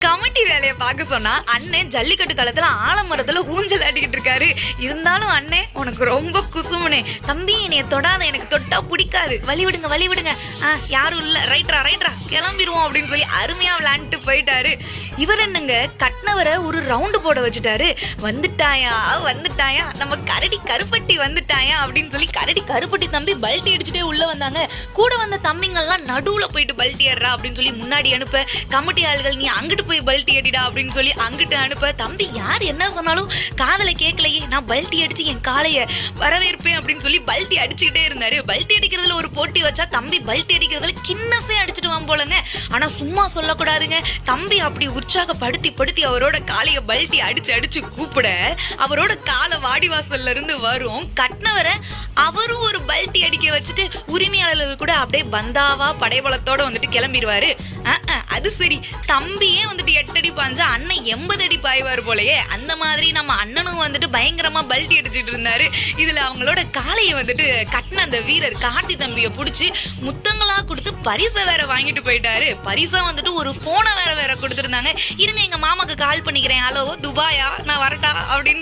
Committee வேலையை பார்க்க சொன்னா அண்ணன் ஜல்லிக்கட்டு காலத்துல ஆலமரத்துல ஊஞ்சல் ஆடிக்கிட்டு இருக்காரு. இருந்தாலும் அண்ணே உனக்கு ரொம்ப குசுமுனே, தம்பி என்னைய தொடாத, எனக்கு தொட்டா பிடிக்காது, வழி விடுங்க யாரும் இல்ல, ரைட்ரா கிளம்பிடுவோம் அப்படின்னு சொல்லி அருமையா விளையாண்டுட்டு போயிட்டாரு. இவர் என்னங்க கட்டினவரை ஒரு ரவுண்டு போட வச்சுட்டாரு. வந்துட்டாயா நம்ம கரடி கருப்பட்டி வந்துட்டாயா அப்படின்னு சொல்லி கரடி கருப்பட்டி தம்பி பல்ட்டி அடிச்சுட்டே உள்ள வந்தாங்க. கூட வந்த தம்பிங்கெல்லாம் நடுவுல போயிட்டு பல்ட்டி ஏறா அப்படின்னு சொல்லி முன்னாடி அனுப்ப, கமிட்டி ஆள்கள் நீ அங்கிட்டு போய் பல்ட்டி அடிடா அப்படின்னு சொல்லி அங்கிட்டு அனுப்ப, தம்பி யார் என்ன சொன்னாலும் காதல கேட்கலையே, நான் பல்ட்டி அடிச்சு என் காலைய வரவேற்பேன் அப்படின்னு சொல்லி பல்ட்டி அடிச்சுக்கிட்டே இருந்தாரு. பல்ட்டி அடிக்கிறதுல ஒரு போட்டி வச்சா தம்பி பல்ட்டி அடிக்கிறதுல கின்னஸே அடிச்சுட்டு வான் போலங்க. ஆனா சும்மா சொல்லக்கூடாதுங்க, தம்பி அப்படி உற்சாகப்படுத்தி அவரோட காலைய பல்ட்டி அடிச்சு கூப்பிட அவரோட காலை வாடிவாசல்ல இருந்து வரும். கட்டினவரை அவரும் ஒரு பல்ட்டி அடிக்க வச்சுட்டு உரிமையாளர்கள் கூட அப்படியே பந்தாவா படைபலத்தோட வந்துட்டு கிளம்பிடுவாரு. அது சரி, தம்பியே வந்துட்டு 8 அடி பாஞ்சா அண்ணன் 80 அடி பாய்வார் போலயே. அந்த மாதிரி நம்ம அண்ணனும் வந்துட்டு பயங்கரமா பல்ட்டி அடிச்சுட்டு இருந்தாரு. இதுல அவங்களோட காலையை வந்துட்டு கட்டின அந்த வீரர் கார்த்தி தம்பியை பிடிச்சி முத்தங்களா கொடுத்து பரிசை வேற வாங்கிட்டு போயிட்டாரு. பரிசா வந்துட்டு ஒரு போனை வேற கொடுத்துருந்தாங்க. இருங்க எங்க மாமாக்கு கால் பண்ணிக்கிறேன், ஹலோ துபாயா நான் வரட்டா அப்படின்னு